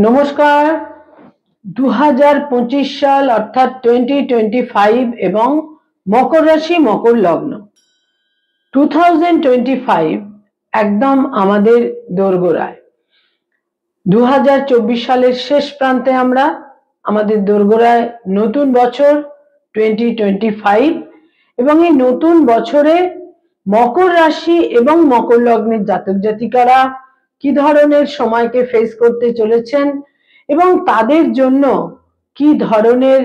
নমস্কার। 2025 সাল অর্থাৎ 2025 এবং মকর রাশি মকর লগ্ন 2025 একদম আমাদের দোরগোড়ায়। 2024 সালের শেষ প্রান্তে আমরা আমাদের দোরগোড়ায় নতুন বছর 2025 এবং এই নতুন বছরে মকর রাশি এবং মকর লগ্নের জাতক জাতিকারা কি ধরনের সময়কে ফেস করতে চলেছেন এবং তাদের জন্য কি ধরনের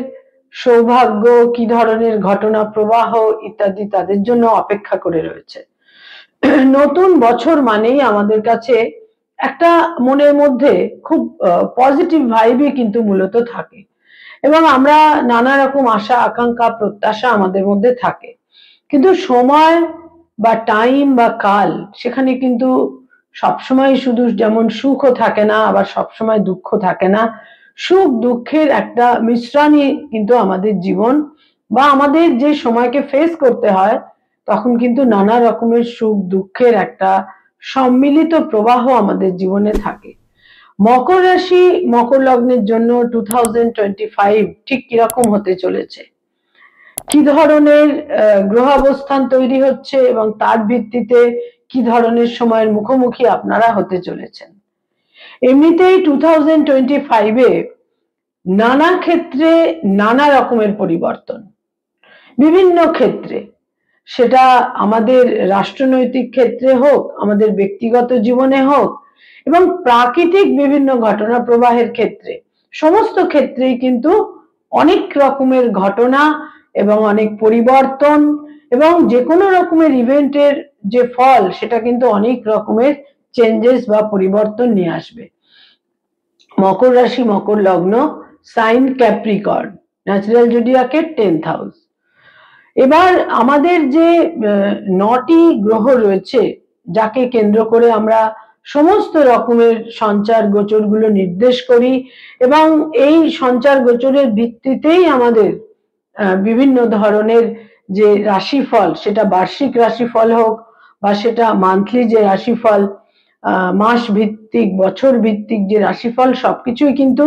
সৌভাগ্য, কি ধরনের ঘটনা প্রবাহ ইত্যাদি তাদের জন্য অপেক্ষা করে রয়েছে। নতুন বছর মানেই আমাদের কাছে একটা মনের মধ্যে খুব পজিটিভ ভাইবই কিন্তু মূলত থাকে এবং আমরা নানা রকম আশা আকাঙ্ক্ষা প্রত্যাশা আমাদের মধ্যে থাকে, কিন্তু সময় বা টাইম বা কাল সেখানে কিন্তু সবসময় শুধু যেমন সুখও থাকে না, আবার সবসময় দুঃখ থাকে না। সুখ দুঃখের একটা মিশ্রণই কিন্তু আমাদের জীবন, বা আমাদের যে সময়কে ফেস করতে হয় তখন কিন্তু নানা রকমের সুখ দুঃখের একটা সম্মিলিত প্রবাহ আমাদের জীবনে থাকে। মকর রাশি মকর লগ্নের জন্য 2025 ঠিক কিরকম হতে চলেছে, কি ধরনের গ্রহাবস্থান তৈরি হচ্ছে এবং তার ভিত্তিতে কি ধরনের সময়ের মুখোমুখি আপনারা হতে চলেছেন। এমনিতেই 2025-এ নানা ক্ষেত্রে নানা রকমের পরিবর্তন, বিভিন্ন ক্ষেত্রে, সেটা আমাদের রাষ্ট্রনৈতিক ক্ষেত্রে হোক, আমাদের ব্যক্তিগত জীবনে হোক এবং প্রাকৃতিক বিভিন্ন ঘটনা প্রবাহের ক্ষেত্রে, সমস্ত ক্ষেত্রেই কিন্তু অনেক রকমের ঘটনা এবং অনেক পরিবর্তন এবং যে কোনো রকমের ইভেন্টের যে ফল সেটা কিন্তু অনেক রকমের চেঞ্জেস বা পরিবর্তন নিয়ে আসবে। মকর রাশি মকর লগ্ন, সাইন ক্যাপ্রিকর্ন, ন্যাচারাল জোডিয়াকের 10th হাউস। এবার আমাদের যে 9টি গ্রহ রয়েছে যাকে কেন্দ্র করে আমরা সমস্ত রকমের সঞ্চার গোচরগুলো নির্দেশ করি এবং এই সঞ্চার গোচরের ভিত্তিতেই আমাদের বিভিন্ন ধরনের যে রাশিফল, সেটা বার্ষিক রাশিফল হোক বা সেটা মান্থলি যে রাশিফল, মাস ভিত্তিক বছর ভিত্তিক যে রাশিফল, সবকিছুই কিন্তু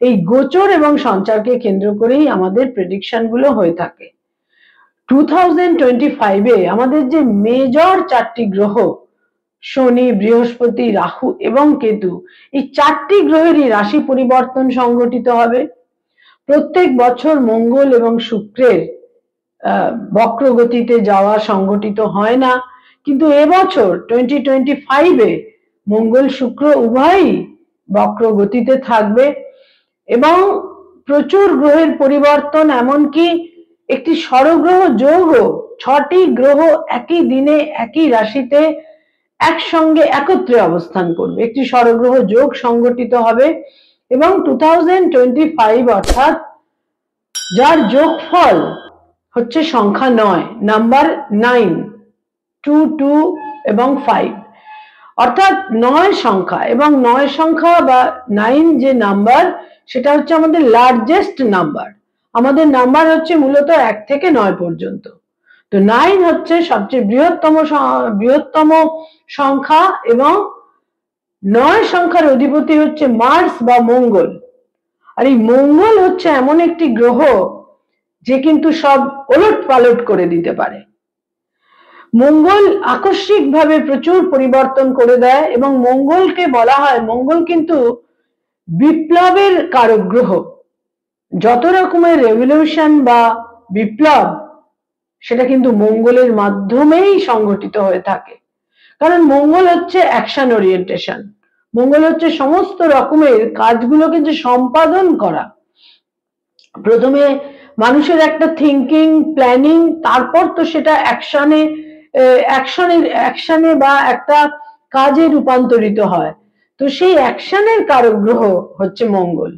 এই গোচর এবং সঞ্চারকে কেন্দ্র করেই আমাদের প্রেডিকশন গুলো হয়ে থাকে। 2025-এ আমাদের যে মেজর 4টি গ্রহ শনি, বৃহস্পতি, রাহু এবং কেতু, এই 4টি গ্রহেরই রাশি পরিবর্তন সংঘটিত হবে। প্রত্যেক বছর মঙ্গল এবং শুক্রের বক্রগতিতে যাওয়া সংঘটিত হয় না, কিন্তু এবছর 2025-এ মঙ্গল শুক্র উভয়ই বক্রগতিতে থাকবে এবং প্রচুর গ্রহের পরিবর্তন, এমনকি একটি ষড়গ্রহ যোগও, 6টি গ্রহ একই দিনে একই রাশিতে একসঙ্গে একত্রে অবস্থান করবে, একটি ষড়গ্রহ যোগ সংগঠিত হবে এবং 2025 অর্থাৎ যার যোগফল হচ্ছে সংখ্যা 9, নাম্বার 9, 2, 2 এবং 5, অর্থাৎ 9 সংখ্যা এবং 9 সংখ্যা বা 9 যে নাম্বার সেটা হচ্ছে আমাদের লার্জেস্ট নাম্বার। আমাদের নাম্বার হচ্ছে মূলত 1 থেকে 9 পর্যন্ত, তো 9 হচ্ছে সবচেয়ে বৃহত্তম সংখ্যা এবং 9 সংখ্যার অধিপতি হচ্ছে মার্স বা মঙ্গল। আর এই মঙ্গল হচ্ছে এমন একটি গ্রহ যে কিন্তু সব ওলট পালট করে দিতে পারে। মঙ্গল আকস্মিকভাবে প্রচুর পরিবর্তন করে দেয় এবং মঙ্গলকে বলা হয়, মঙ্গল কিন্তু বিপ্লবের কারক গ্রহ। যত রকমের রেভলিউশন বা বিপ্লব সেটা কিন্তু মঙ্গলের মাধ্যমেই সংগঠিত হয়ে থাকে, কারণ মঙ্গল হচ্ছে অ্যাকশন ওরিয়েন্টেশন, মঙ্গল হচ্ছে সমস্ত রকমের কাজগুলোকে যে সম্পাদন করা। প্রথমে মানুষের একটা থিঙ্কিং প্ল্যানিং, তারপর তো সেটা অ্যাকশনে বা একটা কাজে রূপান্তরিত হয়, তো সেই অ্যাকশনের কারক গ্রহ হচ্ছে মঙ্গল।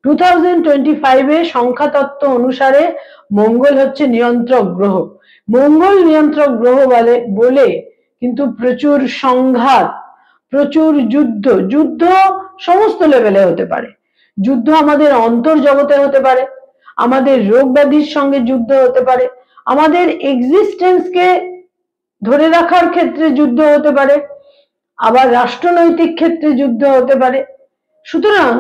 2025-এ সংখ্যাতত্ত্ব অনুসারে মঙ্গল হচ্ছে নিয়ন্ত্রক গ্রহ। মঙ্গল নিয়ন্ত্রক গ্রহ বলে কিন্তু প্রচুর সংঘাত, প্রচুর যুদ্ধ সমস্ত লেভেলে হতে পারে। যুদ্ধ আমাদের অন্তর্জগতে হতে পারে, আমাদের রোগ ব্যাধির সঙ্গে যুদ্ধ হতে পারে, আমাদের এক্সিস্টেন্সকে ধরে রাখার ক্ষেত্রে যুদ্ধ হতে পারে, আবার রাষ্ট্রনৈতিক ক্ষেত্রে যুদ্ধ হতে পারে। সুতরাং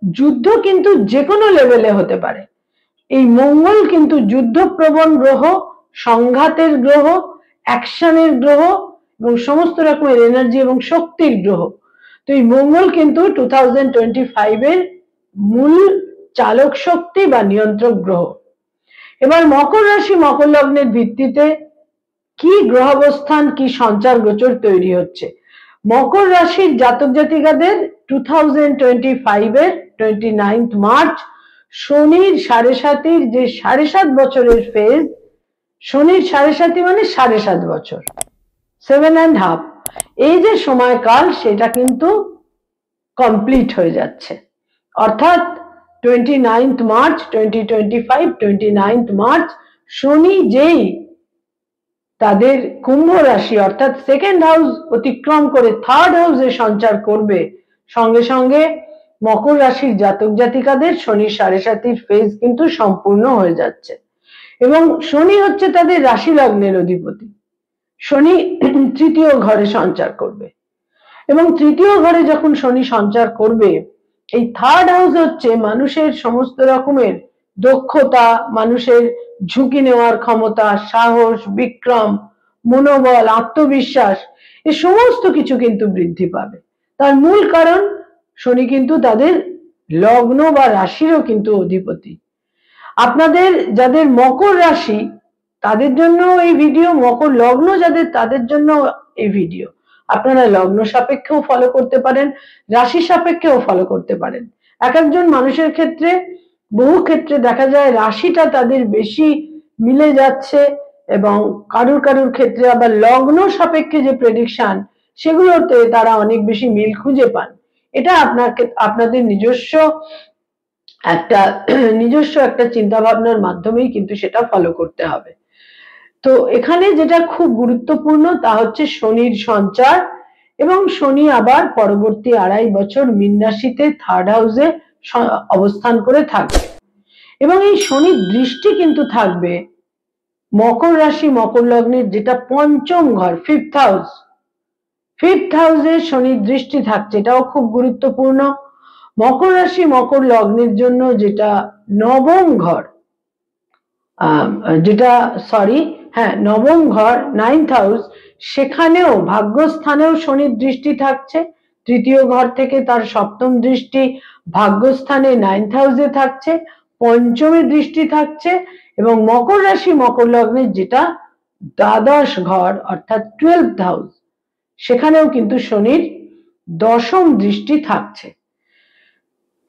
যুদ্ধ কিন্তু যে কোনো লেভেলে হতে পারে। এই মঙ্গল কিন্তু যুদ্ধপ্রবণ গ্রহ, সংঘাতের গ্রহ, অ্যাকশনের গ্রহ এবং সমস্ত রকমের এনার্জি এবং শক্তির গ্রহ। তো এই মঙ্গল কিন্তু 2025 এর মূল চালক শক্তি বা নিয়ন্ত্রক গ্রহ। এবার মকর রাশি মকর লগ্নের ভিত্তিতে কি গ্রহাবস্থান কি সঞ্চার গোচর তৈরি হচ্ছে। মকর রাশির জাতক জাতিকাদের 2025 এর 29 মার্চ শনির 7.5 যে 7.5 বছরের ফেজ, শনির 7.5 মানে 7.5 বছর, 7.5, এই যে সময়কাল সেটা কিন্তু কমপ্লিট হয়ে যাচ্ছে। অর্থাৎ 29 মার্চ 2025, 29 মার্চ শনি যেই তাদের কুম্ভ রাশি অর্থাৎ সেকেন্ড হাউস অতিক্রম করে থার্ড হাউসে সঞ্চার করবে, সঙ্গে সঙ্গে মকর রাশির জাতক জাতিকাদের শনি 7.5 ফেজ কিন্তু সম্পূর্ণ হয়ে যাচ্ছে। এবং শনি হচ্ছে তাদের রাশি লগ্নের অধিপতি। শনি তৃতীয় ঘরে সঞ্চার করবে এবং তৃতীয় ঘরে যখন শনি সঞ্চার করবে, এই থার্ড হাউস হচ্ছে মানুষের সমস্ত রকমের দক্ষতা, মানুষের ঝুঁকি নেওয়ার ক্ষমতা, সাহস, বিক্রম, মনোবল, আত্মবিশ্বাস, এই সমস্ত কিছু কিন্তু বৃদ্ধি পাবে। তার মূল কারণ শনি কিন্তু তাদের লগ্ন বা রাশিরও কিন্তু অধিপতি। আপনাদের যাদের মকর রাশি তাদের জন্য এই ভিডিও, মকর লগ্ন যাদের তাদের জন্য এই ভিডিও। আপনারা লগ্ন সাপেক্ষেও ফলো করতে পারেন, রাশি সাপেক্ষেও ফলো করতে পারেন। এক একজন মানুষের ক্ষেত্রে, বহু ক্ষেত্রে দেখা যায় রাশিটা তাদের বেশি মিলে যাচ্ছে এবং কারুর কারুর ক্ষেত্রে আবার লগ্ন সাপেক্ষে যে প্রেডিকশন সেগুলোতে তারা অনেক বেশি মিল খুঁজে পান। এটা আপনাদের নিজস্ব একটা চিন্তা ভাবনার মাধ্যমেই কিন্তু সেটা ফলো করতে হবে। তো এখানে যেটা খুব গুরুত্বপূর্ণ তা হচ্ছে শনির সঞ্চার, এবং শনি আবার পরবর্তী 2.5 বছর মীন রাশিতে থার্ড হাউসে অবস্থান করে থাকবে এবং এই শনির দৃষ্টি কিন্তু থাকবে মকর রাশি মকর লগ্নের যেটা পঞ্চম ঘর, ফিফথ হাউসে শনির দৃষ্টি থাকছে, এটাও খুব গুরুত্বপূর্ণ। মকর রাশি মকর লগ্নের জন্য যেটা নবম ঘর, নবম ঘর 9th হাউস, সেখানেও ভাগ্যস্থানেও শনির দৃষ্টি থাকছে। তৃতীয় ঘর থেকে তার সপ্তম দৃষ্টি ভাগ্যস্থানে 9th হাউসে থাকছে, পঞ্চমে দৃষ্টি থাকছে এবং মকর রাশি মকর লগ্নের যেটা দ্বাদশ ঘর অর্থাৎ 12th হাউস, সেখানেও কিন্তু শনির দশম দৃষ্টি থাকছে।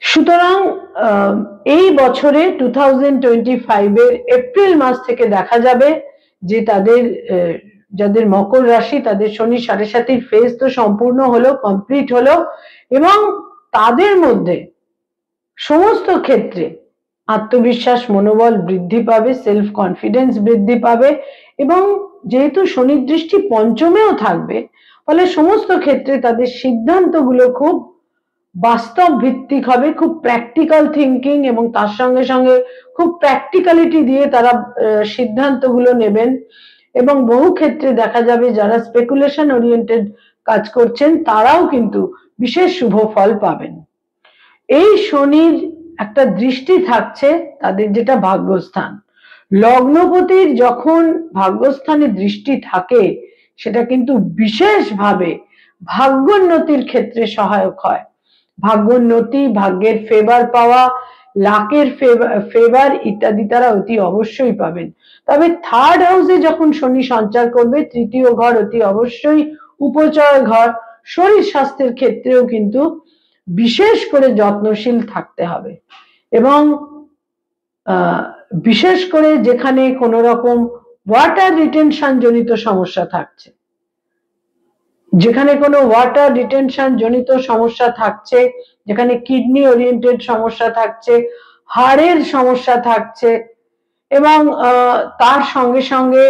সুতরাং এই বছরে 2025 এর এপ্রিল মাস থেকে দেখা যাবে যে যাদের মকর রাশি তাদের শনি 7.5 ফেজ তো সম্পূর্ণ হলো, কমপ্লিট হলো এবং তাদের মধ্যে সমস্ত ক্ষেত্রে আত্মবিশ্বাস, মনোবল বৃদ্ধি পাবে, সেলফ কনফিডেন্স বৃদ্ধি পাবে এবং যেহেতু শনির দৃষ্টি পঞ্চমেও থাকবে ফলে সমস্ত ক্ষেত্রে তাদের সিদ্ধান্তগুলো খুব বাস্তব ভিত্তিক হবে, খুব প্র্যাকটিক্যাল থিঙ্কিং এবং তার সঙ্গে সঙ্গে খুব প্র্যাকটিক্যালিটি দিয়ে তারা সিদ্ধান্তগুলো নেবেন এবং বহু ক্ষেত্রে দেখা যাবে যারা স্পেকুলেশন ওরিয়েন্টেড কাজ করছেন তারাও কিন্তু বিশেষ শুভ ফল পাবেন। এই শনির একটা দৃষ্টি থাকছে তাদের যেটা ভাগ্যস্থান, লগ্নপতির যখন ভাগ্যস্থানে দৃষ্টি থাকে সেটা কিন্তু বিশেষভাবে ভাগ্যোন্নতির ক্ষেত্রে সহায়ক হয়। ভাগ্যোন্নতি, ভাগ্যের ফেভার পাওয়া, লাকের ফেভার ইত্যাদি তারা অতি অবশ্যই পাবেন। তবে থার্ড হাউসে যখন শনি সঞ্চার করবে, তৃতীয় ঘর অতি অবশ্যই উপচয় ঘর, শরীর স্বাস্থ্যের ক্ষেত্রেও কিন্তু বিশেষ করে যত্নশীল থাকতে হবে এবং বিশেষ করে যেখানে কোনো রকম ওয়াটার রিটেনশন জনিত সমস্যা থাকছে, যেখানে কোনো ওয়াটার রিটেনশন জনিত সমস্যা থাকছে, যেখানে কিডনি ওরিয়েন্টেড সমস্যা থাকছে, হাড়ের সমস্যা থাকছে এবং তার সঙ্গে সঙ্গে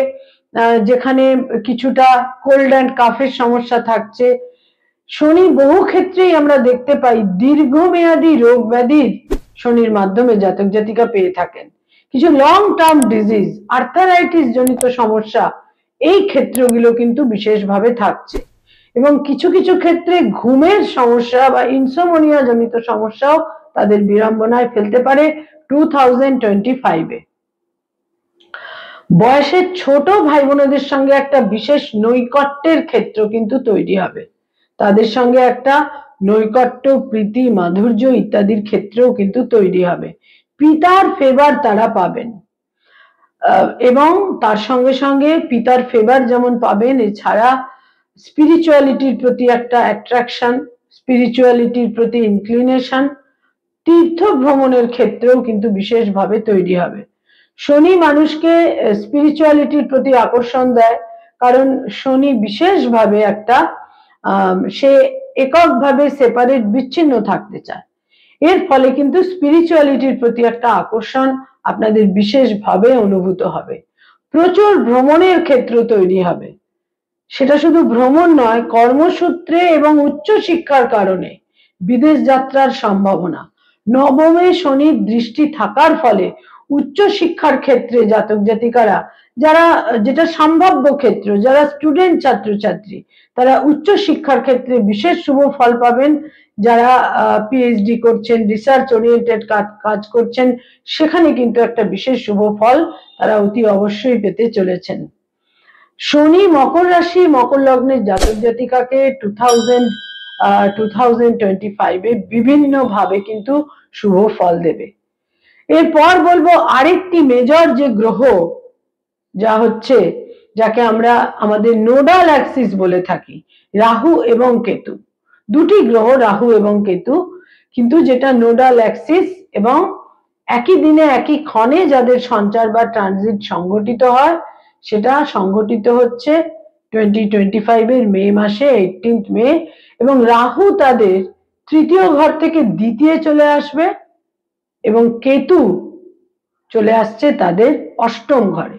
যেখানে কিছুটা কোল্ড অ্যান্ড কাফের সমস্যা থাকছে, শনি বহু ক্ষেত্রেই আমরা দেখতে পাই দীর্ঘমেয়াদী রোগ ব্যাধির শনির মাধ্যমে জাতক জাতিকা পেয়ে থাকেন। কিছু লং টার্ম ডিজিজ, আর্থারাইটিস জনিত সমস্যা, এই ক্ষেত্রগুলো কিন্তু বিশেষভাবে থাকছে এবং কিছু কিছু ক্ষেত্রে ঘুমের সমস্যা বা ইনসোমনিয়া জনিত সমস্যাও তাদের বিড়ম্বনায় ফেলতে পারে 2025-এ। বয়সের ছোট ভাই বোনদের সঙ্গে একটা বিশেষ নৈকট্যের ক্ষেত্র কিন্তু তৈরি হবে, তাদের সঙ্গে একটা নৈকট্য, প্রীতি, মাধুর্য ইত্যাদির ক্ষেত্রেও কিন্তু তৈরি হবে। পিতার ফেভার তারা পাবেন এবং তার সঙ্গে সঙ্গে পিতার ফেভার যেমন পাবেন, এছাড়া স্পিরিচুয়ালিটির প্রতি একটা অ্যাট্রাকশন, স্পিরিচুয়ালিটির প্রতি ইনক্লিনেশন, তীর্থ ভ্রমণের ক্ষেত্রেও কিন্তু বিশেষভাবে তৈরি হবে। শনি মানুষকে স্পিরিচুয়ালিটির প্রতি আকর্ষণ দেয়, কারণ শনি বিশেষভাবে একটা সে এককভাবে সেপারেট, বিচ্ছিন্ন থাকতে চায়। এর ফলে কিন্তু স্পিরিচুয়ালিটির প্রতি একটা আকর্ষণ আপনাদের বিশেষভাবে অনুভূত হবে। প্রচুর ভ্রমণের ক্ষেত্র তৈরি হবে, সেটা শুধু ভ্রমণ নয়, কর্মসূত্রে এবং উচ্চ শিক্ষার কারণে বিদেশ যাত্রার সম্ভাবনা। নবমে শনির দৃষ্টি থাকার ফলে উচ্চ শিক্ষার ক্ষেত্রে জাতক জাতিকারা যারা, যেটা সম্ভাব্য ক্ষেত্র, যারা স্টুডেন্ট ছাত্রছাত্রী, তারা উচ্চ শিক্ষার ক্ষেত্রে বিশেষ শুভ ফল পাবেন। যারা পিএইচডি করছেন, রিসার্চ ওরিয়েন্টেড কাজ করছেন, সেখানে কিন্তু একটা বিশেষ শুভ ফল তারা অতি অবশ্যই পেতে চলেছেন। শনি মকর রাশি, মকর লগ্নের জাতক জাতিকাকে 2025-এ বিভিন্ন ভাবে কিন্তু শুভ ফল দেবে। এরপর বলবো আরেকটি মেজর যে গ্রহ, যা হচ্ছে, যাকে আমরা আমাদের নোডাল অ্যাক্সিস বলে থাকি, রাহু এবং কেতু। দুটি গ্রহ রাহু এবং কেতু, কিন্তু যেটা নোডাল অ্যাক্সিস এবং একই দিনে একই ক্ষণে যাদের সঞ্চার বা ট্রানজিট সংঘটিত হয়, সেটা সংঘটিত হচ্ছে 2025-এর মে মাসে, 18 মে। এবং রাহু তাদের তৃতীয় ঘর থেকে দ্বিতীয় চলে আসবে এবং কেতু চলে আসছে তাদের অষ্টম ঘরে।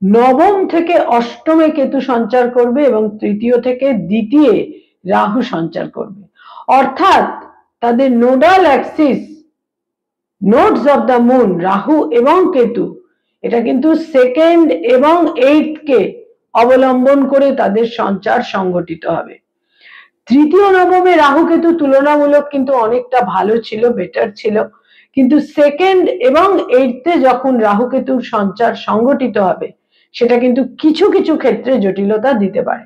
নবম থেকে অষ্টমে কেতু সঞ্চার করবে এবং তৃতীয় থেকে দ্বিতীয় রাহু সঞ্চার করবে। অর্থাৎ তাদের nodal Axis, nodes of the moon, Rahu এবং কেতু, এটা কিন্তু 2nd এবং 8th কে অবলম্বন করে তাদের সঞ্চার সংঘটিত হবে। তৃতীয় নবমে রাহু কেতু তুলনামূলক কিন্তু অনেকটা ভালো ছিল, বেটার ছিল, কিন্তু 2nd এবং 8th-এ যখন রাহু কেতুর সঞ্চার সংঘটিত হবে, সেটা কিন্তু কিছু কিছু ক্ষেত্রে জটিলতা দিতে পারে।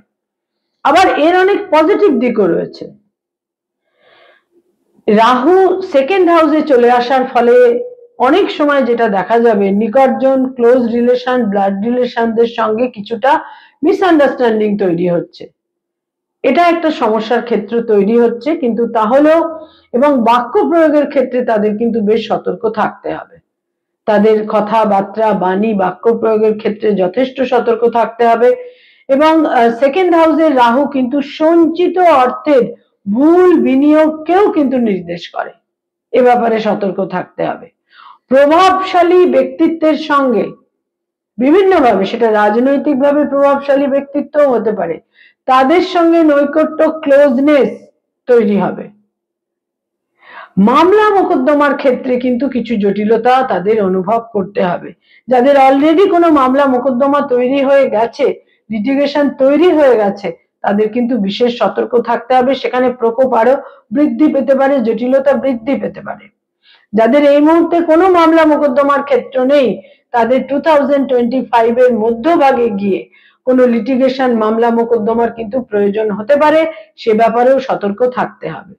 আবার এর অনেক পজিটিভ দিকও রয়েছে। রাহু 2nd হাউসে চলে আসার ফলে অনেক সময় যেটা দেখা যাবে, নিকটজন, ক্লোজ রিলেশন, ব্লাড রিলেশনদের সঙ্গে কিছুটা মিসআন্ডারস্ট্যান্ডিং তৈরি হচ্ছে, এটা একটা সমস্যার ক্ষেত্র তৈরি হচ্ছে। কিন্তু তাহলেও, এবং বাক্য প্রয়োগের ক্ষেত্রে তাদের কিন্তু বেশ সতর্ক থাকতে হবে, তাদের কথাবার্তা, বাণী, বাক্য প্রয়োগের ক্ষেত্রে যথেষ্ট সতর্ক থাকতে হবে। এবং 2nd হাউসের রাহু কিন্তু সঞ্চিত অর্থের ভুল বিনিয়োগকেও কিন্তু নির্দেশ করে, এ ব্যাপারে সতর্ক থাকতে হবে। প্রভাবশালী ব্যক্তিত্বের সঙ্গে বিভিন্নভাবে, সেটা রাজনৈতিকভাবে প্রভাবশালী ব্যক্তিত্ব হতে পারে, তাদের সঙ্গে নৈকট্য, ক্লোজনেস তৈরি হবে। মামলা মোকদ্দমার ক্ষেত্রে কিন্তু কিছু জটিলতা তাদের অনুভব করতে হবে। যাদের অলরেডি কোনো মামলা মোকদ্দমা তৈরি হয়ে গেছে, লিটিগেশন তৈরি হয়ে গেছে, তাদের কিন্তু বিশেষ সতর্ক থাকতে হবে, সেখানে প্রকোপ আরো বৃদ্ধি পেতে পারে, জটিলতা বৃদ্ধি পেতে পারে। যাদের এই মুহূর্তে কোনো মামলা মোকদ্দমার ক্ষেত্র নেই, তাদের 2025-এর মধ্যভাগে গিয়ে কোনো লিটিগেশন, মামলা মোকদ্দমার কিন্তু প্রয়োজন হতে পারে, সে ব্যাপারেও সতর্ক থাকতে হবে।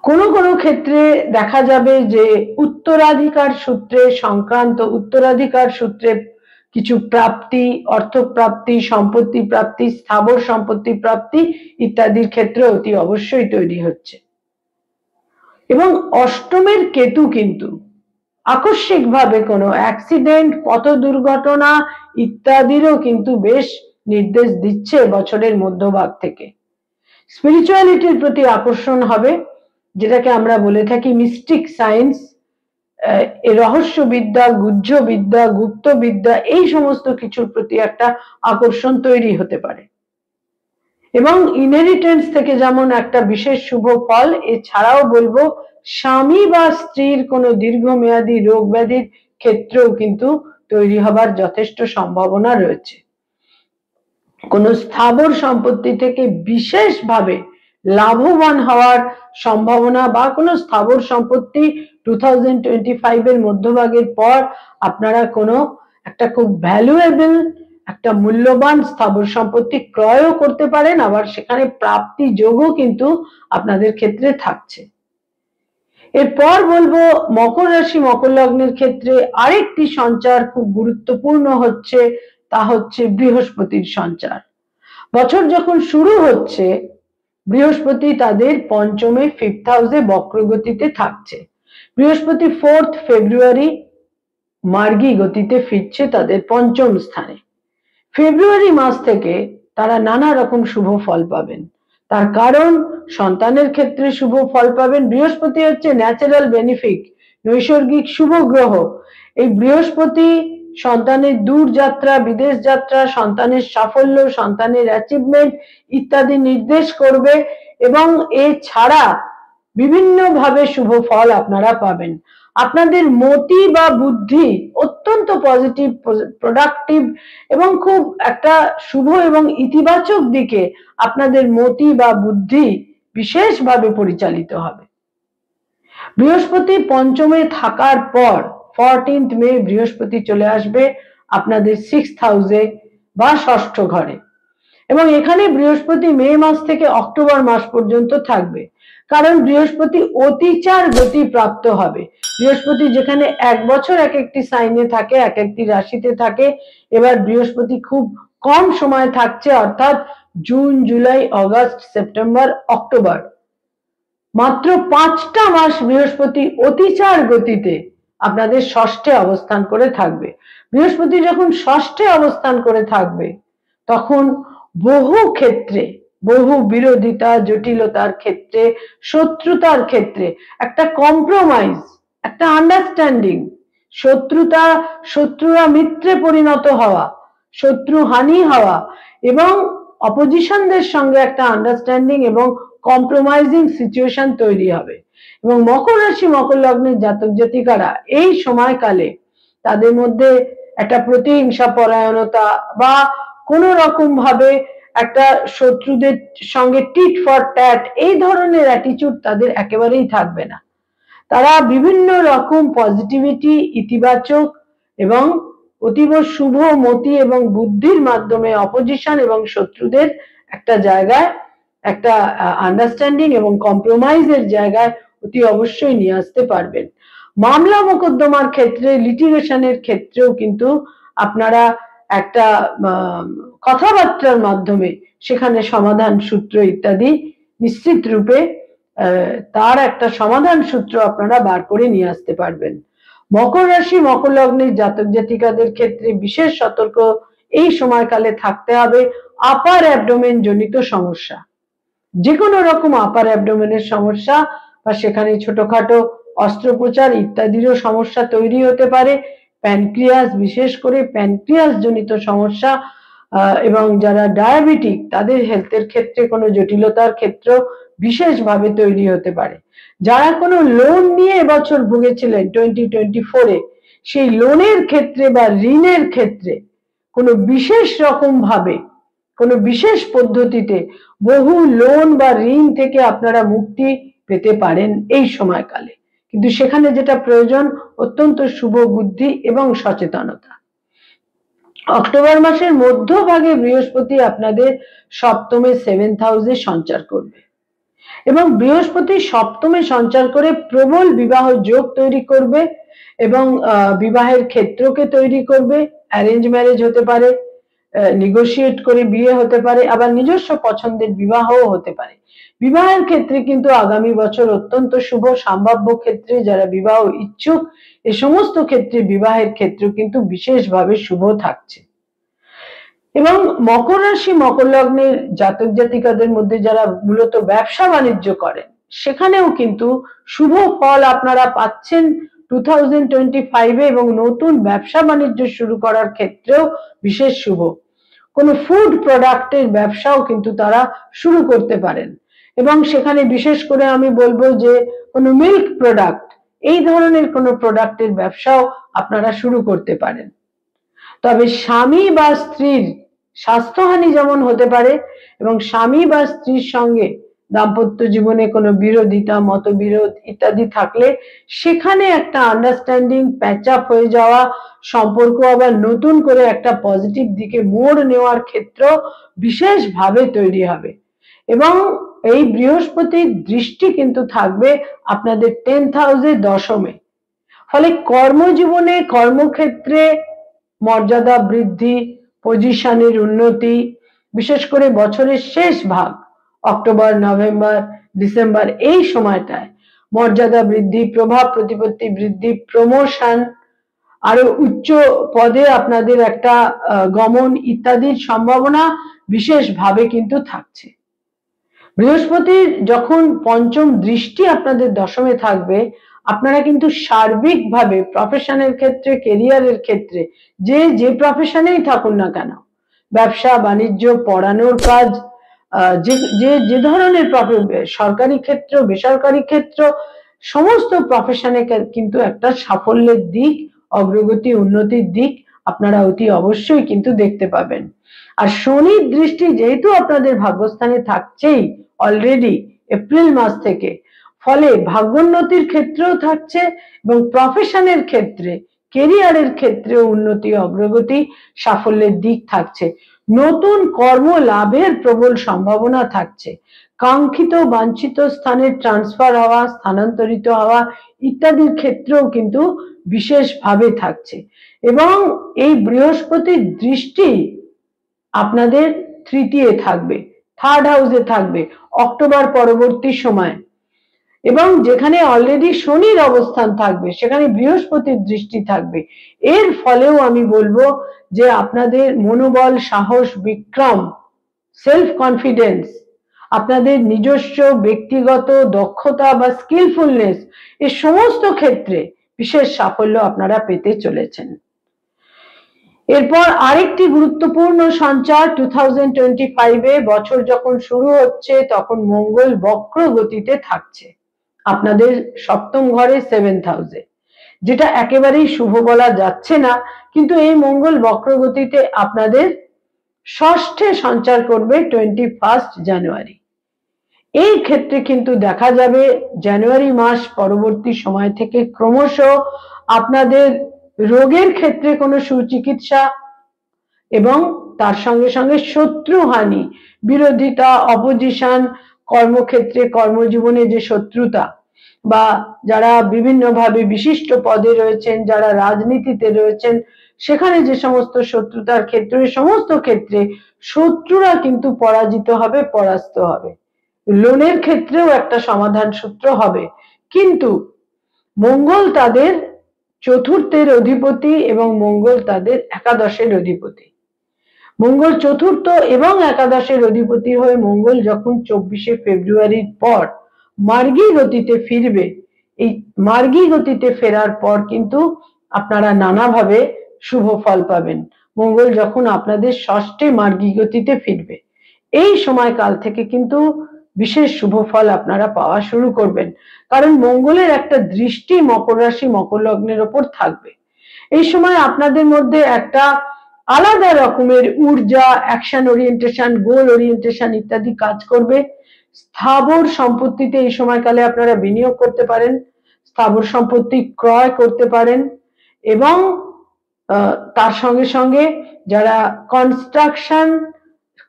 কোনো কোনো ক্ষেত্রে দেখা যাবে যে উত্তরাধিকার সূত্রে সংক্রান্ত, উত্তরাধিকার সূত্রে কিছু প্রাপ্তি, অর্থপ্রাপ্তি, সম্পত্তি প্রাপ্তি, স্থাবর সম্পত্তি প্রাপ্তি ইত্যাদির ক্ষেত্রে অতি অবশ্যই তৈরি হচ্ছে। এবং অষ্টমের কেতু কিন্তু আকস্মিকভাবে কোনো অ্যাক্সিডেন্ট, পথ দুর্ঘটনা ইত্যাদিরও কিন্তু বেশ নির্দেশ দিচ্ছে বছরের মধ্যভাগ থেকে। স্পিরিচুয়ালিটির প্রতি আকর্ষণ হবে, যেটাকে আমরা বলে থাকি মিস্টিক সায়েন্স, রহস্যবিদ্যা, গুহ্যবিদ্যা, গুপ্তবিদ্যা, এই সমস্ত কিছুর প্রতি একটা আকর্ষণ তৈরি হতে পারে। এবং ইনহেরিটেন্স থেকে যেমন একটা বিশেষ শুভ ফল, এছাড়াও বলবো স্বামী বা স্ত্রীর কোনো দীর্ঘমেয়াদী রোগ ব্যাধির ক্ষেত্রেও কিন্তু তৈরি হবার যথেষ্ট সম্ভাবনা রয়েছে। কোনো স্থাবর সম্পত্তি থেকে বিশেষভাবে লাভবান হওয়ার সম্ভাবনা বা কোনো স্থাবর সম্পত্তি 2025 এর মধ্যভাগের পর আপনারা কোনো একটা খুব ভ্যালুয়েবল একটা মূল্যবান স্থাবর সম্পত্তি ক্রয়ও করতে পারেন, আবার সেখানে প্রাপ্তি যোগও কিন্তু আপনাদের ক্ষেত্রে থাকছে। এরপর বলবো মকর রাশি মকর লগ্নের ক্ষেত্রে আরেকটি সঞ্চার খুব গুরুত্বপূর্ণ হচ্ছে, তা হচ্ছে বৃহস্পতির সঞ্চার। বছর যখন শুরু হচ্ছে বৃহস্পতি তাদের পঞ্চমে 5th হাউসে বক্রগতিতে থাকছে। বৃহস্পতি 4th ফেব্রুয়ারি মার্গী গতিতে ফিরছে তাদের পঞ্চম স্থানে। ফেব্রুয়ারি মাস থেকে তারা নানা রকম শুভ ফল পাবেন, তার কারণ সন্তানের ক্ষেত্রে শুভ ফল পাবেন। বৃহস্পতি হচ্ছে ন্যাচারাল বেনিফিক, নৈসর্গিক শুভ গ্রহ। এই বৃহস্পতি সন্তানের দূর যাত্রা, বিদেশ যাত্রা, সন্তানের সাফল্য, সন্তানের অ্যাচিভমেন্ট ইত্যাদি নির্দেশ করবে এবং এছাড়া বিভিন্ন ভাবে শুভ ফল আপনারা পাবেন। আপনাদের মতি বা বুদ্ধি অত্যন্ত পজিটিভ, প্রোডাক্টিভ এবং খুব একটা শুভ এবং ইতিবাচক দিকে আপনাদের মতি বা বুদ্ধি বিশেষভাবে পরিচালিত হবে। বৃহস্পতি পঞ্চমে থাকার পর 14th মে বৃহস্পতি চলে আসবে আপনাদের 6th হাউসে বা ষষ্ঠ ঘরে, এবং এখানে বৃহস্পতি মে মাস থেকে অক্টোবর মাস পর্যন্ত থাকবে, কারণ বৃহস্পতি অতিচার গতি প্রাপ্ত হবে। বৃহস্পতি যেখানে এক বছর এক একটি সাইনে থাকে, এক একটি রাশিতে থাকে, এবার বৃহস্পতি খুব কম সময় থাকছে, অর্থাৎ June, July, August, September, October, মাত্র 5টা মাস বৃহস্পতি অতিচার গতিতে আপনাদের ষষ্ঠে অবস্থান করে থাকবে। বৃহস্পতি যখন ষষ্ঠে অবস্থান করে থাকবে তখন বহু ক্ষেত্রে, বহু বিরোধিতা, জটিলতার ক্ষেত্রে, শত্রুতার ক্ষেত্রে একটা কম্প্রোমাইজ, একটা আন্ডারস্ট্যান্ডিং, শত্রুরা মিত্রে পরিণত হওয়া, শত্রু হানি হওয়া এবং অপোজিশনদের সঙ্গে একটা আন্ডারস্ট্যান্ডিং এবং কম্প্রোমাইজিং সিচুয়েশন তৈরি হবে। এবং মকর রাশি মকর লগ্নের জাতক জাতিকারা এই সময়কালে তাদের মধ্যে একটা প্রতিহিংসা পরায়ণতা বা কোন রকম ভাবে একটা শত্রুদের সঙ্গে টিট ফর ট্যাট এই ধরনের অ্যাটিটিউড তাদের একেবারেই থাকবে না। তারা বিভিন্ন রকম পজিটিভিটি, ইতিবাচক এবং অতীব শুভ মতি এবং বুদ্ধির মাধ্যমে অপোজিশন এবং শত্রুদের একটা জায়গায় একটা আন্ডারস্ট্যান্ডিং এবং কম্প্রোমাইজের জায়গায় অতি অবশ্যই নিয়ে আসতে পারবেন। মামলা মোকদ্দমার ক্ষেত্রে, লিটিগেশনের ক্ষেত্রেও কিন্তু আপনারা একটা কথাবার্তার মাধ্যমে সেখানে সমাধান সূত্র ইত্যাদি নিশ্চিত রূপে তার একটা সমাধান সূত্র আপনারা বার করে নিয়ে আসতে পারবেন। মকর রাশি মকর লগ্নের জাতক জাতিকাদের ক্ষেত্রে বিশেষ সতর্ক এই সময়কালে থাকতে হবে আপার অ্যাবডোমেন জনিত সমস্যা। যে কোনো রকম আপার অ্যাবডোমেনের সমস্যা বা সেখানে ছোটখাটো অস্ত্রোপচার ইত্যাদিরও সমস্যা তৈরি হতে পারে। প্যানক্রিয়াস, বিশেষ করে প্যানক্রিয়াস জনিত সমস্যা এবং যারা ডায়াবেটিক তাদের হেলথের ক্ষেত্রে কোনো জটিলতার ক্ষেত্র বিশেষভাবে তৈরি হতে পারে। যারা কোনো লোন নিয়ে এবছর ভুগেছিলেন 2024-এ, সেই লোনের ক্ষেত্রে বা ঋণের ক্ষেত্রে কোনো বিশেষ রকম ভাবে, কোনো বিশেষ পদ্ধতিতে বহু লোন বা ঋণ থেকে আপনারা মুক্তি পেতে পারেন এই সময়কালে, কিন্তু সেখানে যেটা প্রয়োজন অত্যন্ত শুভ বুদ্ধি এবং সচেতনতা। অক্টোবর মাসের মধ্যভাগে বৃহস্পতি আপনাদের সপ্তমে 7th হাউসে সঞ্চার করবে এবং বৃহস্পতি সপ্তমে সঞ্চার করে প্রবল বিবাহ যোগ তৈরি করবে এবং বিবাহের ক্ষেত্রকে তৈরি করবে। অ্যারেঞ্জ ম্যারেজ হতে পারে, নেগোশিয়েট করে বিয়ে হতে পারে, আবার নিজস্ব পছন্দের বিবাহও হতে পারে। বিবাহের ক্ষেত্রে কিন্তু আগামী বছর অত্যন্ত শুভ। সম্ভাব্য ক্ষেত্রে যারা বিবাহ ইচ্ছুক এ সমস্ত ক্ষেত্রে বিবাহের ক্ষেত্র কিন্তু বিশেষভাবে শুভ থাকছে। এবং মকর রাশি মকর লগ্নের জাতক জাতিকাদের মধ্যে যারা মূলত ব্যবসা বাণিজ্য করেন সেখানেও কিন্তু শুভ ফল আপনারা পাচ্ছেন 2025-এ এবং নতুন ব্যবসা বাণিজ্য শুরু করার ক্ষেত্রেও বিশেষ শুভ। কোনো ফুড প্রোডাক্টের ব্যবসাও কিন্তু তারা শুরু করতে পারেন এবং সেখানে বিশেষ করে আমি বলবো যে কোনো মিল্ক প্রোডাক্ট, এই ধরনের কোনো প্রোডাক্টের ব্যবসাও আপনারা শুরু করতে পারেন। তবে স্বামী বা স্ত্রীর স্বাস্থ্যহানি যেমন হতে পারে এবং স্বামী বা স্ত্রীর সঙ্গে দাম্পত্য জীবনে কোনো বিরোধিতা, মতবিরোধ ইত্যাদি থাকলে সেখানে একটা আন্ডারস্ট্যান্ডিং, প্যাচ আপ হয়ে যাওয়া, সম্পর্ক আবার নতুন করে একটা পজিটিভ দিকে মোড় নেওয়ার ক্ষেত্র বিশেষভাবে তৈরি হবে। এবং এই বৃহস্পতির দৃষ্টি কিন্তু থাকবে আপনাদের 10th হাউসে, দশমে। ফলে কর্মজীবনে, কর্মক্ষেত্রে মর্যাদা বৃদ্ধি, পজিশনের উন্নতি, বিশেষ করে বছরের শেষ ভাগ অক্টোবর, নভেম্বর, ডিসেম্বর, এই সময়টায় মর্যাদা বৃদ্ধি, প্রভাব প্রতিপত্তি বৃদ্ধি, প্রমোশন, আরো উচ্চ পদে আপনাদের একটা গমন ইত্যাদির সম্ভাবনা বিশেষভাবে কিন্তু থাকছে। বৃহস্পতির যখন পঞ্চম দৃষ্টি আপনাদের দশমে থাকবে, আপনারা কিন্তু সার্বিকভাবে প্রফেশনের ক্ষেত্রে, কেরিয়ারের ক্ষেত্রে, যে প্রফেশনেই থাকুন না কেন, ব্যবসা বাণিজ্য, পড়ানোর কাজ, যে ধরনের সরকারি ক্ষেত্র, বেসরকারি ক্ষেত্র, সমস্ত প্রফেশনে কিন্তু একটা সাফল্যের দিক, অগ্রগতি, উন্নতির দিক আপনারা অতি অবশ্যই কিন্তু দেখতে পাবেন। আর শনির দৃষ্টি যেহেতু আপনাদের ভাগ্যস্থানে থাকছেই অলরেডি এপ্রিল মাস থেকে, ফলে ভাগ্যোন্নতির ক্ষেত্রেও থাকছে এবং প্রফেশনের ক্ষেত্রে, কেরিয়ারের ক্ষেত্রে উন্নতি, অগ্রগতি, সাফল্যের দিক থাকছে। নতুন কর্ম লাভের প্রবল সম্ভাবনা থাকছে। কাঙ্ক্ষিত বাঞ্ছিত স্থানে ট্রান্সফার হওয়া, স্থানান্তরিত হওয়া ইত্যাদির ক্ষেত্রেও কিন্তু বিশেষভাবে থাকছে। এবং এই বৃহস্পতির দৃষ্টি আপনাদের তৃতীয় থাকবে, থার্ড হাউসে থাকবে অক্টোবর পরবর্তী সময়। এবং যেখানে অলরেডি শনির অবস্থান থাকবে সেখানে বৃহস্পতির দৃষ্টি থাকবে। এর ফলেও আমি বলবো যে আপনাদের মনোবল, সাহস, বিক্রম, সেলফ কনফিডেন্স, আপনাদের নিজস্ব ব্যক্তিগত দক্ষতা বা স্কিলফুলনেস, এই সমস্ত ক্ষেত্রে বিশেষ সাফল্য আপনারা পেতে চলেছেন। এরপর আরেকটি গুরুত্বপূর্ণ সঞ্চার 2025-এ, বছর যখন শুরু হচ্ছে তখন মঙ্গল বক্র গতিতে থাকছে আপনাদের সপ্তম ঘরে, 7th হাউসে, যেটা একেবারেই শুভ বলা যাচ্ছে না, কিন্তু এই মঙ্গল বক্র গতিতে আপনাদের ষষ্ঠে সঞ্চার করবে 21 জানুয়ারি। এই ক্ষেত্রে কিন্তু দেখা যাবে জানুয়ারি মাস পরবর্তী সময় থেকে ক্রমশ আপনাদের রোগের ক্ষেত্রে কোনো সুচিকিৎসা এবং তার সঙ্গে সঙ্গে শত্রুহানি, বিরোধিতা, অপোজিশন, কর্মক্ষেত্রে, কর্মজীবনে যে শত্রুতা, বা যারা বিভিন্নভাবে বিশিষ্ট পদে রয়েছেন, যারা রাজনীতিতে রয়েছেন, সেখানে যে সমস্ত শত্রুতার ক্ষেত্রে, সমস্ত ক্ষেত্রে শত্রুরা কিন্তু পরাজিত হবে, পরাস্ত হবে। লোনের ক্ষেত্রেও একটা সমাধান সূত্র হবে। কিন্তু মঙ্গল তাদের চতুর্থের অধিপতি এবং মঙ্গল তাদের একাদশের অধিপতি। মঙ্গল চতুর্থ এবং একাদশের অধিপতি হয়ে মঙ্গল যখন 24শে ফেব্রুয়ারির পর মার্গী গতিতে ফিরবে, এই মার্গী গতিতে ফেরার পর কিন্তু আপনারা নানাভাবে শুভ ফল পাবেন। মঙ্গল যখন আপনাদের ষষ্ঠে মার্গী গতিতে ফিরবে, এই সময়কাল থেকে কিন্তু বিশেষ শুভ ফল আপনারা পাওয়া শুরু করবেন, কারণ মঙ্গলের একটা দৃষ্টি মকর রাশি, মকর লগ্নের ওপর থাকবে। এই সময় আপনাদের মধ্যে একটা আলাদা রকমের ঊর্জা, অ্যাকশন ওরিয়েন্টেশন, গোল ওরিয়েন্টেশন ইত্যাদি কাজ করবে। স্থাবর সম্পত্তিতে এই সময়কালে আপনারা বিনিয়োগ করতে পারেন, স্থাবর সম্পত্তি ক্রয় করতে পারেন, এবং তার সঙ্গে সঙ্গে যারা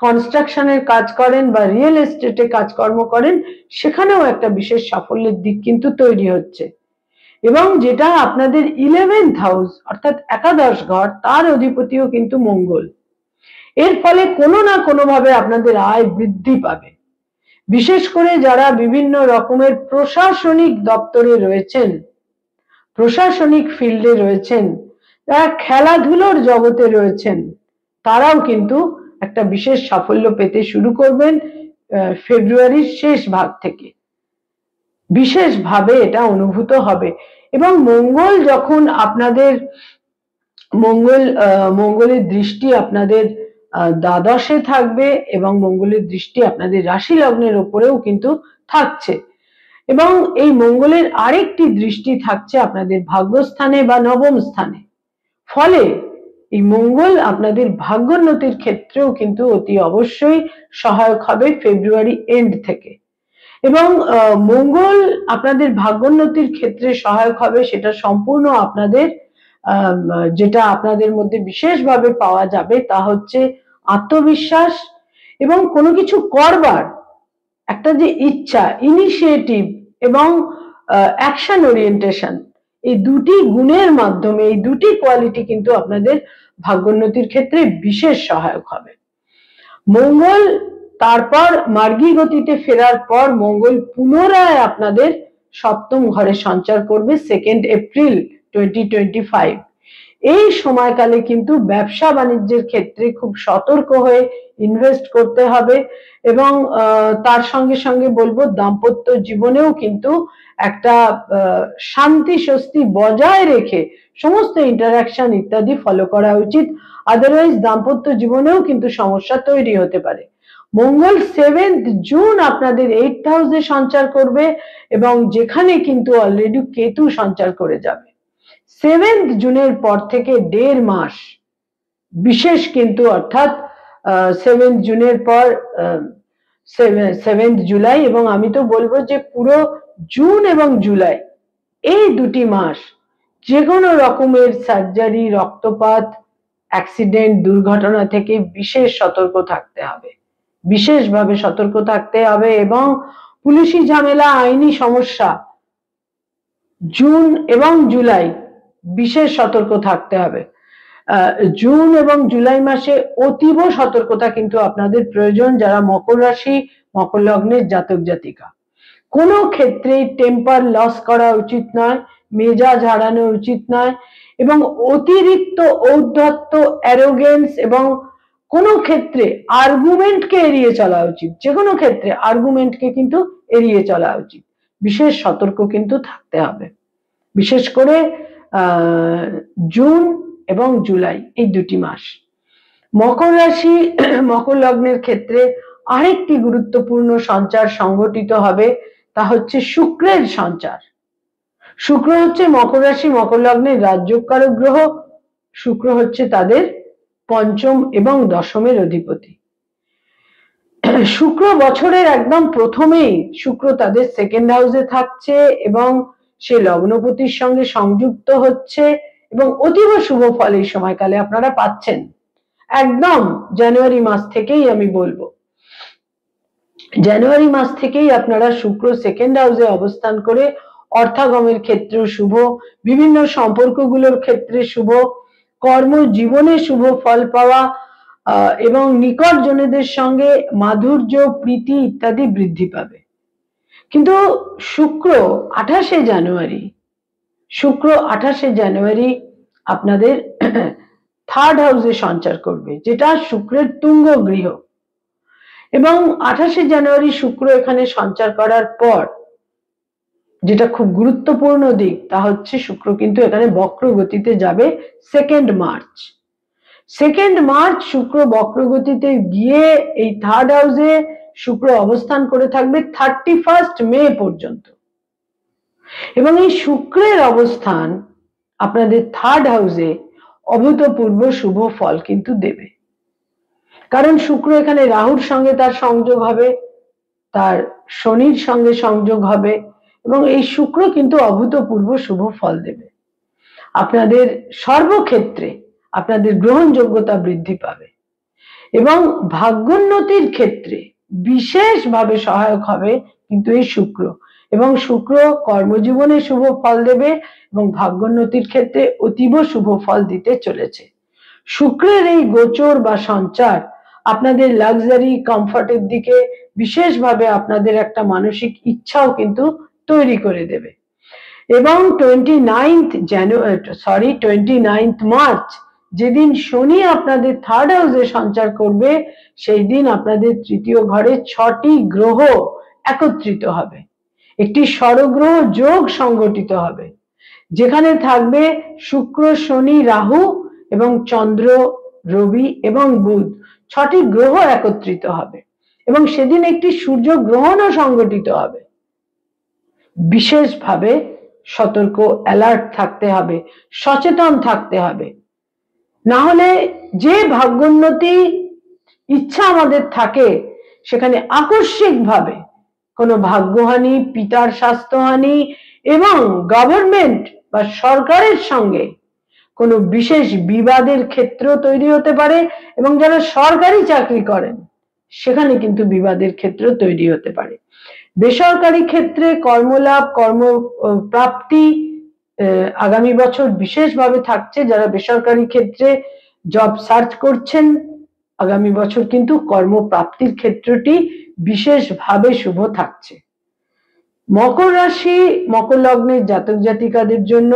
কনস্ট্রাকশনের কাজ করেন বা রিয়েল এস্টেটে কাজকর্ম করেন, সেখানেও একটা বিশেষ সাফল্যের দিক কিন্তু তৈরি হচ্ছে। এবং যেটা আপনাদের 11th হাউস অর্থাৎ একাদশ ঘর, তার অধিপতিও কিন্তু মঙ্গল। এর ফলে কোনো না কোনো ভাবে আপনাদের আয় বৃদ্ধি পাবে। বিশেষ করে যারা বিভিন্ন রকমের প্রশাসনিক দপ্তরে রয়েছেন, প্রশাসনিক ফিল্ডে রয়েছেন, যারা খেলাধুলোর জগতে রয়েছেন, তারাও কিন্তু একটা বিশেষ সাফল্য পেতে শুরু করবেন ফেব্রুয়ারির শেষ ভাগ থেকে। বিশেষভাবে এটা অনুভূত হবে। এবং মঙ্গল যখন আপনাদের মঙ্গলের দৃষ্টি আপনাদের দ্বাদশে থাকবে এবং মঙ্গলের দৃষ্টি আপনাদের রাশি লগ্নের উপরেও কিন্তু থাকছে, এবং এই মঙ্গলের আরেকটি দৃষ্টি থাকছে আপনাদের ভাগ্যস্থানে বা নবম স্থানে। ফলে এই মঙ্গল আপনাদের ভাগ্যোন্নতির ক্ষেত্রেও কিন্তু অতি অবশ্যই সহায়ক হবে ফেব্রুয়ারি এন্ড থেকে। এবং মঙ্গল আপনাদের ভাগ্যোন্নতির ক্ষেত্রে সহায়ক হবে, সেটা সম্পূর্ণ আপনাদের যেটা আপনাদের মধ্যে বিশেষভাবে পাওয়া যাবে তা হচ্ছে আত্মবিশ্বাস এবং কোনো কিছু করবার একটা যে ইচ্ছা, ইনিশিয়েটিভ এবং অ্যাকশন ওরিয়েন্টেশন, এই দুটি গুণের মাধ্যমে, এই দুটি কোয়ালিটি কিন্তু আপনাদের ভাগ্যোন্নতির ক্ষেত্রে বিশেষ সহায়ক হবে। মঙ্গল তারপর মার্গী গতিতে ফেরার পর মঙ্গল পুনরায় আপনাদের সপ্তম ঘরে সঞ্চার করবে 2 এপ্রিল 2025। এই সময়কালে কিন্তু ব্যবসা বাণিজ্যের ক্ষেত্রে খুব সতর্ক হয়ে ইনভেস্ট করতে হবে এবং তার সঙ্গে সঙ্গে বলবো দাম্পত্য জীবনেও কিন্তু একটা শান্তি স্বস্তি বজায় রেখে সমস্ত ইন্টারাকশন ইত্যাদি ফলো করা উচিত, আদারওয়াইজ দাম্পত্য জীবনেও কিন্তু সমস্যা তৈরি হতে পারে। মঙ্গল 7 জুন আপনাদের 8th হাউসে সঞ্চার করবে এবং যেখানে কিন্তু অলরেডি কেতু সঞ্চার করে যাবে। 7 জুনের পর থেকে 1.5 মাস বিশেষ কিন্তু, অর্থাৎ 7 জুনের পর 7 জুলাই, এবং আমি তো বলবো যে পুরো জুন এবং জুলাই এই দুটি মাস যে কোনো রকমের সার্জারি, রক্তপাত, অ্যাক্সিডেন্ট, দুর্ঘটনা থেকে বিশেষ সতর্ক থাকতে হবে, বিশেষভাবে সতর্ক থাকতে হবে এবং পুলিশি ঝামেলা, আইনি সমস্যা জুন এবং জুলাই বিশেষ সতর্ক থাকতে হবে। জুন এবং জুলাই মাসে অতীব সতর্কতা কিন্তু আপনাদের প্রয়োজন যারা মকর রাশি, মকর লগ্নের জাতক জাতিকা। কোনো ক্ষেত্রেই টেম্পার লস করা উচিত নয়, মেজাজ হারানো উচিত নয় এবং অতিরিক্ত ঔদ্ধত্য, অ্যারোগেন্স এবং কোনো ক্ষেত্রে আর্গুমেন্টকে এড়িয়ে চলা উচিত, যে কোনো ক্ষেত্রে আর্গুমেন্টকে কিন্তু এড়িয়ে চলা উচিত, বিশেষ সতর্ক কিন্তু থাকতে হবে। বিশেষ করে জুন এবং জুলাই এই দুটি মাস। মকর রাশি, মকর লগ্নের ক্ষেত্রে আরেকটি গুরুত্বপূর্ণ সঞ্চার সংঘটিত হবে, তা হচ্ছে শুক্রের সঞ্চার। শুক্র হচ্ছে মকর রাশি, মকর লগ্নের রাজযোগকারক গ্রহ। শুক্র হচ্ছে তাদের পঞ্চম এবং দশমের অধিপতি। শুক্র বছরের একদম প্রথমেই শুক্র তাদের 2nd হাউসে থাকছে এবং সে লগ্নপতির সঙ্গে সংযুক্ত হচ্ছে এবং অতীব শুভ ফল এই সময়কালে আপনারা পাচ্ছেন। একদম জানুয়ারি মাস থেকেই আমি বলবো, জানুয়ারি মাস থেকেই আপনারা শুক্র 2nd হাউসে অবস্থান করে অর্থাগমের ক্ষেত্রে শুভ, বিভিন্ন সম্পর্কগুলোর ক্ষেত্রে শুভ, কর্মজীবনে শুভ ফল পাওয়া এবং নিকটজনেদের সঙ্গে মাধুর্য, প্রীতি ইত্যাদি বৃদ্ধি পাবে। কিন্তু শুক্র 28শে জানুয়ারি আপনাদের 3rd হাউসে সঞ্চার করবে, যেটা শুক্রের তুঙ্গ গৃহ। এবং 28শে জানুয়ারি শুক্র এখানে সঞ্চার করার পর যেটা খুব গুরুত্বপূর্ণ দিক, তা হচ্ছে শুক্র কিন্তু এখানে বক্র গতিতে যাবে 2nd মার্চ। 2nd মার্চ শুক্র বক্র গতিতে গিয়ে এই 3rd হাউসে শুক্র অবস্থান করে থাকবে 31 মে পর্যন্ত। এবং এই শুক্রের অবস্থান আপনাদের 3rd হাউসে অভূতপূর্ব শুভ ফল কিন্তু দেবে, কারণ শুক্র এখানে রাহুর সঙ্গে তার সংযোগ হবে, তার শনির সঙ্গে সংযোগ হবে এবং এই শুক্র কিন্তু অভূতপূর্ব শুভ ফল দেবে। আপনাদের সর্বক্ষেত্রে আপনাদের গ্রহণযোগ্যতা বৃদ্ধি পাবে এবং ভাগ্যোন্নতির ক্ষেত্রে বিশেষভাবে সহায়ক হবে কিন্তু এই শুক্র। এবং শুক্র কর্মজীবনে শুভ ফল দেবে এবং ভাগ্যোন্নতির ক্ষেত্রে অতীব শুভ ফল দিতে চলেছে। শুক্রের এই গোচর বা সঞ্চার আপনাদের লাক্সারি, কমফর্টের দিকে বিশেষভাবে আপনাদের একটা মানসিক ইচ্ছাও কিন্তু তৈরি করে দেবে। এবং 29th মার্চ যেদিন শনি আপনাদের 3rd হাউসে সঞ্চার করবে, সেই দিন আপনাদের 3য় ঘরে 6টি গ্রহ একত্রিত হবে, একটি ষড়গ্রহ যোগ সংগঠিত হবে, যেখানে থাকবে শুক্র, শনি, রাহু এবং চন্দ্র, রবি এবং বুধ। 6টি গ্রহ একত্রিত হবে এবং সেদিন একটি সূর্য গ্রহণও সংগঠিত হবে। বিশেষভাবে সতর্ক, অ্যালার্ট থাকতে হবে, সচেতন থাকতে হবে, না হলে যে ভাগ্যোন্নতি ইচ্ছা আমাদের থাকে সেখানে আকস্মিকভাবে কোনো ভাগ্যহানি, পিতার স্বাস্থ্যহানি এবং গভর্নমেন্ট বা সরকারের সঙ্গে কোনো বিশেষ বিবাদের ক্ষেত্র তৈরি হতে পারে, এবং যারা সরকারি চাকরি করেন সেখানে কিন্তু বিবাদের ক্ষেত্র তৈরি হতে পারে। বেসরকারি ক্ষেত্রে কর্মলাভ, কর্মপ্রাপ্তি আগামী বছর বিশেষভাবে থাকছে। যারা বেসরকারি ক্ষেত্রে জব সার্চ করছেন, আগামী বছর কিন্তু কর্মপ্রাপ্তির ক্ষেত্রটি বিশেষভাবে শুভ থাকছে। মকর রাশি, মকর লগ্নের জাতক জাতিকাদের জন্য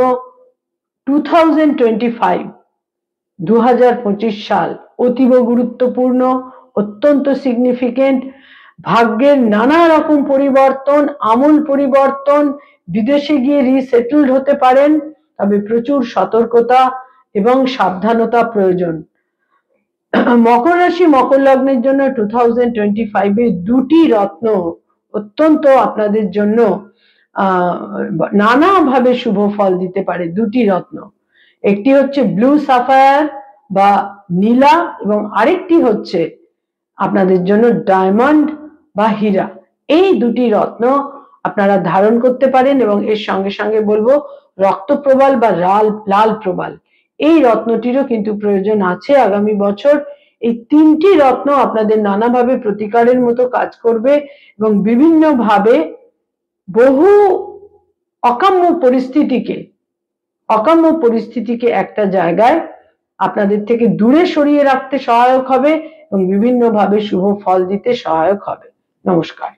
2025 সাল অতীব গুরুত্বপূর্ণ, অত্যন্ত সিগনিফিকেন্ট। ভাগ্যের নানা রকম পরিবর্তন, আমূল পরিবর্তন, বিদেশে গিয়ে রিসেটেলড হতে পারেন, তবে প্রচুর সতর্কতা এবং সাবধানতা প্রয়োজন। মকর রাশি, মকর লগ্নের জন্য 2025-এ দুটি রত্ন অত্যন্ত আপনাদের জন্য নানাভাবে শুভ ফল দিতে পারে। দুটি রত্ন, একটি হচ্ছে ব্লু সাফায়ার বা নীলা, এবং আরেকটি হচ্ছে আপনাদের জন্য ডায়মন্ড বা হীরা। এই দুটি রত্ন আপনারা ধারণ করতে পারেন, এবং এর সঙ্গে সঙ্গে বলবো রক্তপ্রবাল বা লাল প্রবাল, এই রত্নটিরও কিন্তু প্রয়োজন আছে আগামী বছর। এই তিনটি রত্ন আপনাদের নানাভাবে প্রতিকারের মতো কাজ করবে, এবং বিভিন্নভাবে বহু অকাম্য পরিস্থিতিকে একটা জায়গায় আপনাদের থেকে দূরে সরিয়ে রাখতে সহায়ক হবে, এবং বিভিন্নভাবে শুভ ফল দিতে সহায়ক হবে। নমস্কার।